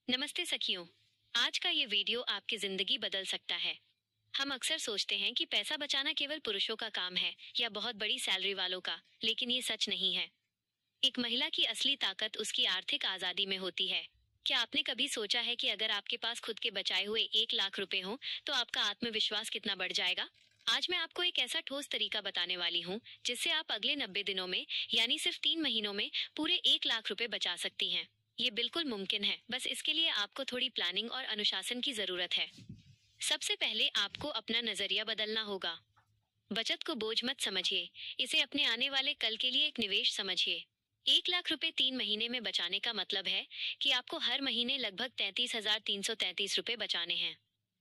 नमस्ते सखियों। आज का ये वीडियो आपकी जिंदगी बदल सकता है। हम अक्सर सोचते हैं कि पैसा बचाना केवल पुरुषों का काम है या बहुत बड़ी सैलरी वालों का, लेकिन ये सच नहीं है। एक महिला की असली ताकत उसकी आर्थिक आजादी में होती है। क्या आपने कभी सोचा है कि अगर आपके पास खुद के बचाए हुए 1 लाख रुपए हो तो आपका आत्मविश्वास कितना बढ़ जाएगा? आज मैं आपको एक ऐसा ठोस तरीका बताने वाली हूँ जिससे आप अगले 90 दिनों में, यानी सिर्फ 3 महीनों में, पूरे 1 लाख रुपए बचा सकती हैं। ये बिल्कुल मुमकिन है, बस इसके लिए आपको थोड़ी प्लानिंग और अनुशासन की जरूरत है। सबसे पहले आपको अपना नजरिया बदलना होगा। बचत को बोझ मत समझिए, इसे अपने आने वाले कल के लिए एक निवेश समझिए। 1 लाख रुपए 3 महीने में बचाने का मतलब है कि आपको हर महीने लगभग 33,333 रुपए बचाने हैं।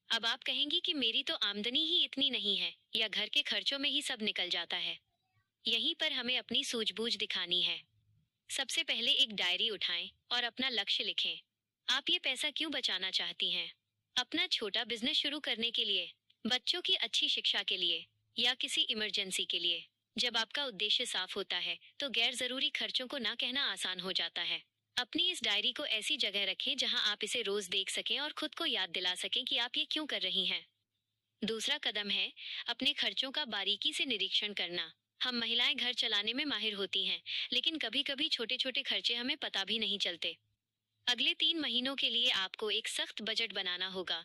अब आप कहेंगी कि मेरी तो आमदनी ही इतनी नहीं है या घर के खर्चों में ही सब निकल जाता है। यहीं पर हमें अपनी सूझबूझ दिखानी है। सबसे पहले एक डायरी उठाएं और अपना लक्ष्य लिखें। आप ये पैसा क्यों बचाना चाहती हैं? अपना छोटा बिजनेस शुरू करने के लिए, बच्चों की अच्छी शिक्षा के लिए, या किसी इमरजेंसी के लिए? जब आपका उद्देश्य साफ होता है तो गैर जरूरी खर्चों को ना कहना आसान हो जाता है। अपनी इस डायरी को ऐसी जगह रखें जहां आप इसे रोज देख सकें और खुद को याद दिला सकें कि आप ये क्यों कर रही हैं। दूसरा कदम है अपने खर्चों का बारीकी से निरीक्षण करना। हम महिलाएं घर चलाने में माहिर होती हैं, लेकिन कभी कभी छोटे छोटे खर्चे हमें पता भी नहीं चलते। अगले 3 महीनों के लिए आपको एक सख्त बजट बनाना होगा।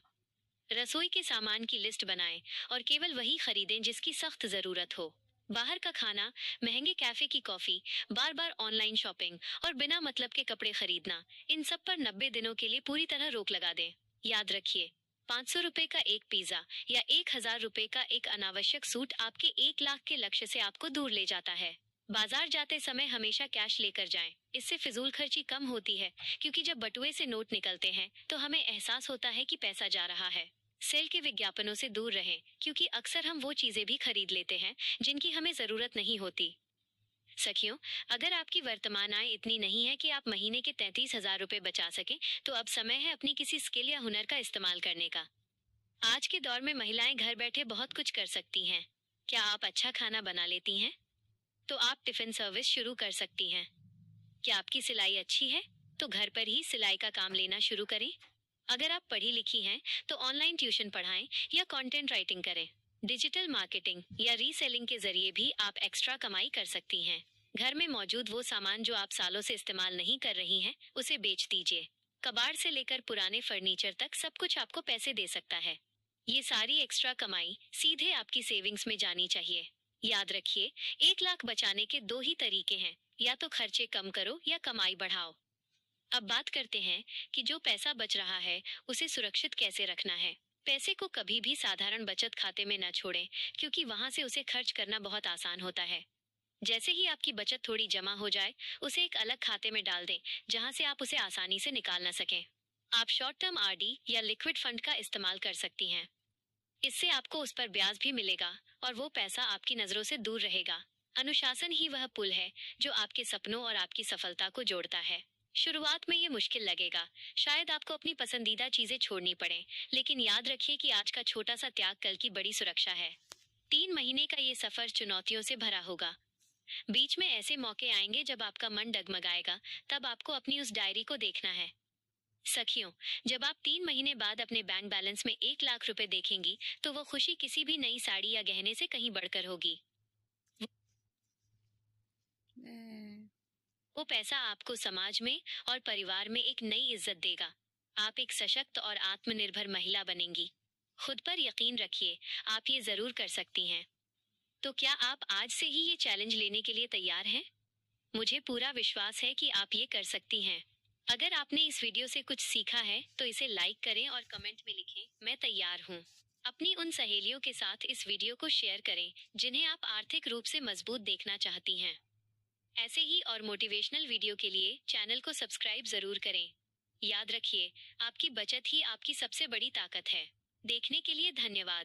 रसोई के सामान की लिस्ट बनाएं और केवल वही खरीदें जिसकी सख्त जरूरत हो। बाहर का खाना, महंगे कैफे की कॉफी, बार बार ऑनलाइन शॉपिंग और बिना मतलब के कपड़े खरीदना, इन सब पर 90 दिनों के लिए पूरी तरह रोक लगा दें। याद रखिए, 500 रुपए का एक पिज्जा या 1,000 रुपए का एक अनावश्यक सूट आपके 1 लाख के लक्ष्य से आपको दूर ले जाता है। बाजार जाते समय हमेशा कैश लेकर जाएं। इससे फिजूल खर्ची कम होती है, क्योंकि जब बटुए से नोट निकलते हैं तो हमें एहसास होता है कि पैसा जा रहा है। सेल के विज्ञापनों से दूर रहें, क्योंकि अक्सर हम वो चीजें भी खरीद लेते हैं जिनकी हमें जरूरत नहीं होती। सखियों, अगर आपकी वर्तमान आय इतनी नहीं है कि आप महीने के 33,000 रुपए बचा सकें, तो अब समय है अपनी किसी स्किल या हुनर का इस्तेमाल करने का। आज के दौर में महिलाएं घर बैठे बहुत कुछ कर सकती हैं। क्या आप अच्छा खाना बना लेती हैं? तो आप टिफिन सर्विस शुरू कर सकती हैं। क्या आपकी सिलाई अच्छी है? तो घर पर ही सिलाई का काम लेना शुरू करें। अगर आप पढ़ी लिखी हैं तो ऑनलाइन ट्यूशन पढ़ाएं या कंटेंट राइटिंग करें। डिजिटल मार्केटिंग या रीसेलिंग के जरिए भी आप एक्स्ट्रा कमाई कर सकती हैं। घर में मौजूद वो सामान जो आप सालों से इस्तेमाल नहीं कर रही हैं, उसे बेच दीजिए। कबाड़ से लेकर पुराने फर्नीचर तक सब कुछ आपको पैसे दे सकता है। ये सारी एक्स्ट्रा कमाई सीधे आपकी सेविंग्स में जानी चाहिए। याद रखिए, 1 लाख बचाने के दो ही तरीके हैं, या तो खर्चे कम करो या कमाई बढ़ाओ। अब बात करते हैं कि जो पैसा बच रहा है उसे सुरक्षित कैसे रखना है। पैसे को कभी भी साधारण बचत खाते में न छोड़ें, क्योंकि वहां से उसे खर्च करना बहुत आसान होता है। जैसे ही आपकी बचत थोड़ी जमा हो जाए, उसे एक अलग खाते में डाल दें जहां से आप उसे आसानी से निकाल न सकें। आप शॉर्ट टर्म आरडी या लिक्विड फंड का इस्तेमाल कर सकती हैं। इससे आपको उस पर ब्याज भी मिलेगा और वो पैसा आपकी नजरों से दूर रहेगा। अनुशासन ही वह पुल है जो आपके सपनों और आपकी सफलता को जोड़ता है। शुरुआत में ये मुश्किल लगेगा, शायद आपको अपनी पसंदीदा चीजें छोड़नी पड़े, लेकिन याद रखिए कि आज का छोटा सा त्याग कल की बड़ी सुरक्षा है। 3 महीने का ये सफर चुनौतियों से भरा होगा। बीच में ऐसे मौके आएंगे जब आपका मन डगमगाएगा, तब आपको अपनी उस डायरी को देखना है। सखियों, जब आप 3 महीने बाद अपने बैंक बैलेंस में 1 लाख रुपए देखेंगी, तो वो खुशी किसी भी नई साड़ी या गहने से कहीं बढ़कर होगी। वो पैसा आपको समाज में और परिवार में एक नई इज्जत देगा। आप एक सशक्त और आत्मनिर्भर महिला बनेंगी। खुद पर यकीन रखिए, आप ये जरूर कर सकती हैं। तो क्या आप आज से ही ये चैलेंज लेने के लिए तैयार हैं? मुझे पूरा विश्वास है कि आप ये कर सकती हैं। अगर आपने इस वीडियो से कुछ सीखा है तो इसे लाइक करें और कमेंट में लिखें, मैं तैयार हूँ। अपनी उन सहेलियों के साथ इस वीडियो को शेयर करें जिन्हें आप आर्थिक रूप से मजबूत देखना चाहती हैं। ऐसे ही और मोटिवेशनल वीडियो के लिए चैनल को सब्सक्राइब जरूर करें। याद रखिए, आपकी बचत ही आपकी सबसे बड़ी ताकत है। देखने के लिए धन्यवाद।